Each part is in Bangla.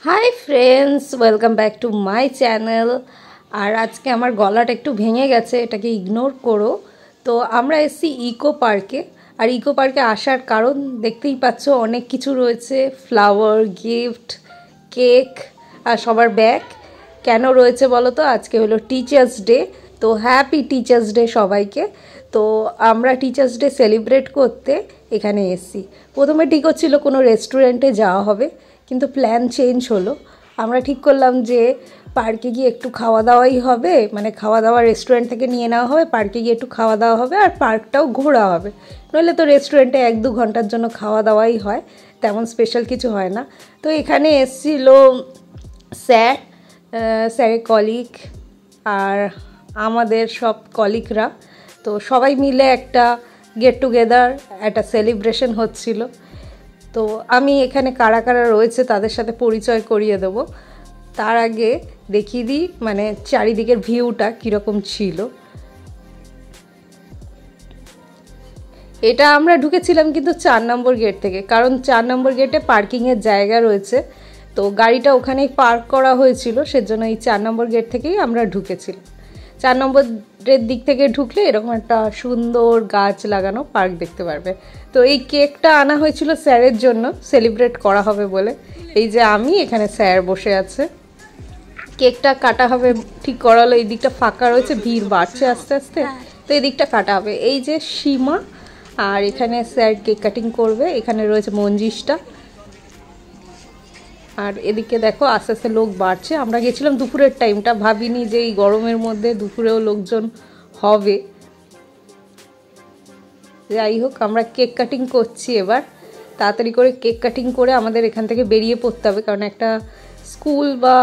High friends, welcome back to my channel. আর আজকে আমার গলাটা একটু ভেঙে গেছে, এটাকে ইগনোর করো। তো আমরা এসেছি ইকো পার্কে। আর ইকো পার্কে আসার কারণ দেখতেই পাচ্ছ, অনেক কিছু রয়েছে, ফ্লাওয়ার, গিফট, কেক আর সবার ব্যাগ। কেন রয়েছে বলো তো? আজকে হলো টিচার্স ডে, তো হ্যাপি টিচার্স ডে সবাইকে। তো আমরা টিচার্স ডে সেলিব্রেট করতে এখানে এসেছি। প্রথমে ঠিক হচ্ছিল কোনো রেস্টুরেন্টে যাওয়া হবে, কিন্তু প্ল্যান চেঞ্জ হলো। আমরা ঠিক করলাম যে পার্কে গিয়ে একটু খাওয়া দাওয়াই হবে, মানে খাওয়া দাওয়া রেস্টুরেন্ট থেকে নিয়ে নেওয়া হবে, পার্কে গিয়ে একটু খাওয়া দাওয়া হবে আর পার্কটাও ঘোরা হবে। নইলে তো রেস্টুরেন্টে 1-2 ঘন্টার জন্য খাওয়া দাওয়াই হয়, তেমন স্পেশাল কিছু হয় না। তো এখানে এসেছিল স্যারের কলিগ আর আমাদের সব কলিগরা। তো সবাই মিলে একটা গেট টুগেদার, একটা সেলিব্রেশন হচ্ছিল। তো আমি এখানে কারা কারা রয়েছে তাদের সাথে পরিচয় করিয়ে দেবো। তার আগে দেখিয়ে দিই মানে চারিদিকের ভিউটা কীরকম ছিল। এটা আমরা ঢুকেছিলাম কিন্তু 4 নম্বর গেট থেকে, কারণ 4 নম্বর গেটে পার্কিংয়ের জায়গা রয়েছে। তো গাড়িটা ওখানেই পার্ক করা হয়েছিল, সেজন্য এই 4 নম্বর গেট থেকেই আমরা ঢুকেছিলাম। 4 নম্বরের দিক থেকে ঢুকলে এরকম একটা সুন্দর গাছ লাগানো পার্ক দেখতে পারবে। তো এই কেকটা আনা হয়েছিল স্যারের জন্য, সেলিব্রেট করা হবে বলে। এই যে আমি, এখানে স্যার বসে আছে, কেকটা কাটা হবে ঠিক করালো। এই দিকটা ফাঁকা রয়েছে, ভিড় বাড়ছে আস্তে আস্তে, তো এই দিকটা কাটা হবে। এই যে সীমা, আর এখানে স্যার কেক কাটিং করবে। এখানে রয়েছে মঞ্জিসটা, আর এদিকে দেখো আস্তে আস্তে লোক বাড়ছে। আমরা গেছিলাম দুপুরের টাইমটা, ভাবিনি যে এই গরমের মধ্যে দুপুরেও লোকজন হবে। যাই হোক, আমরা কেক কাটিং করছি এবার। তাড়াতাড়ি করে কেক কাটিং করে আমাদের এখান থেকে বেরিয়ে পড়তে হবে, কারণ একটা স্কুল বা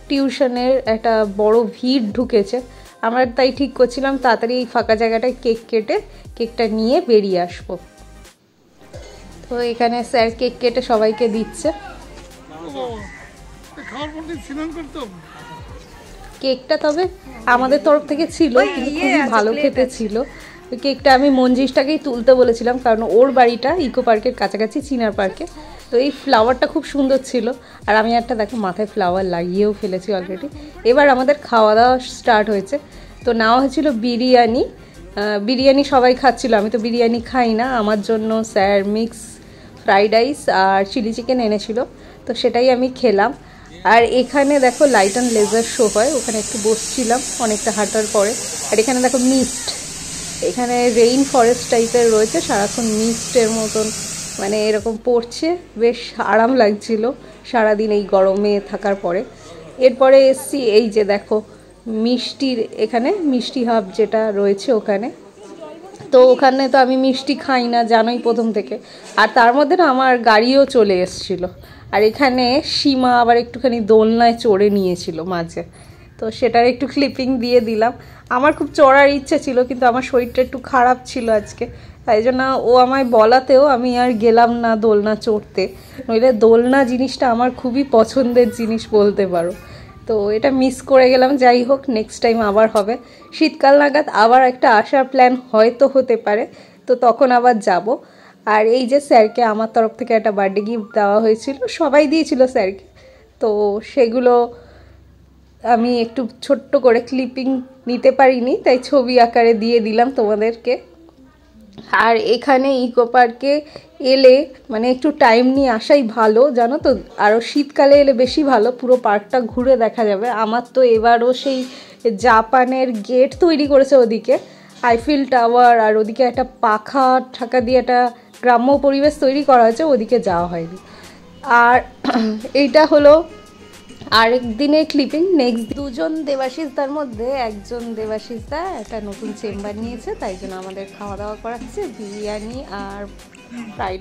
টিউশনের একটা বড় ভিড় ঢুকেছে। আমরা তাই ঠিক করছিলাম তাড়াতাড়ি এই ফাঁকা জায়গাটায় কেক কেটে কেকটা নিয়ে বেরিয়ে আসবো। তো এখানে স্যার কেক কেটে সবাইকে দিচ্ছে। কেকটা তবে আমাদের তরফ থেকে ছিল, কিন্তু খুবই ভালো খেতে ছিল কেকটা। আমি মঞ্জিসটাকেই তুলতে বলেছিলাম, কারণ ওর বাড়িটা ইকো পার্কের কাছাকাছি, চিনার পার্কে। তো এই ফ্লাওয়ারটা খুব সুন্দর ছিল, আর আমি একটা দেখো মাথায় ফ্লাওয়ার লাগিয়েও ফেলেছি অলরেডি। এবার আমাদের খাওয়া দাওয়া স্টার্ট হয়েছে। তো নেওয়া হয়েছিল বিরিয়ানি। বিরিয়ানি সবাই খাচ্ছিল, আমি তো বিরিয়ানি খাই না। আমার জন্য স্যার মিক্স ফ্রাইড রাইস আর চিলি চিকেন এনেছিল, তো সেটাই আমি খেলাম। আর এখানে দেখো লাইট অ্যান্ড লেজার শো হয়, ওখানে একটু বসছিলাম অনেকটা হাঁটার পরে। আর এখানে দেখো মিস্ট, এখানে রেইন ফরেস্ট টাইপের রয়েছে, সারাক্ষণ মিস্টের মতন মানে এরকম পড়ছে, বেশ আরাম লাগছিল সারাদিন এই গরমে থাকার পরে। এরপরে এসছি এই যে দেখো মিষ্টির, এখানে মিষ্টি হাব যেটা রয়েছে ওখানে। তো ওখানে তো আমি মিষ্টি খাই না জানোই প্রথম থেকে, আর তার মধ্যে না আমার গাড়িও চলে এসেছিলো। আর এখানে সীমা আবার একটুখানি দোলনায় চড়ে নিয়েছিল মাঝে, তো সেটার একটু ক্লিপিং দিয়ে দিলাম। আমার খুব চড়ার ইচ্ছে ছিল, কিন্তু আমার শরীরটা একটু খারাপ ছিল আজকে, তাই জন্য ও আমায় বলাতেও আমি আর গেলাম না দোলনা চড়তে। নইলে দোলনা জিনিসটা আমার খুবই পছন্দের জিনিস বলতে পারো। তো এটা মিস করে গেলাম। যাই হোক, নেক্সট টাইম আবার হবে। শীতকাল নাগাদ আবার একটা আসার প্ল্যান হয়তো হতে পারে, তো তখন আবার যাব। আর এই যে স্যারকে আমার তরফ থেকে একটা বার্থডে গিফট দেওয়া হয়েছিল, সবাই দিয়েছিল স্যারকে, তো সেগুলো আমি একটু ছোট্ট করে ক্লিপিং নিতে পারিনি, তাই ছবি আকারে দিয়ে দিলাম তোমাদেরকে। আর এখানে ইকো পার্কে এলে মানে একটু টাইম নিয়ে আসাই ভালো, জানো তো। আরও শীতকালে এলে বেশি ভালো, পুরো পার্কটা ঘুরে দেখা যাবে। আমার তো এবারও সেই জাপানের গেট তৈরি করেছে ওদিকে, আইফেল টাওয়ার, আর ওদিকে একটা পাখা ঠাকা দিয়ে একটা গ্রাম্য পরিবেশ তৈরি করা হয়েছে, ওদিকে যাওয়া হয়নি। আর এইটা হলো আরেক দিনের ক্লিপিং। নেক্সট দুজন দেবাশিসদার মধ্যে একজন দেবাশিসদা একটা নতুন চেম্বার নিয়েছে, তাই জন্য আমাদের খাওয়া দাওয়া করাচ্ছে বিরিয়ানি আর ফ্রাইড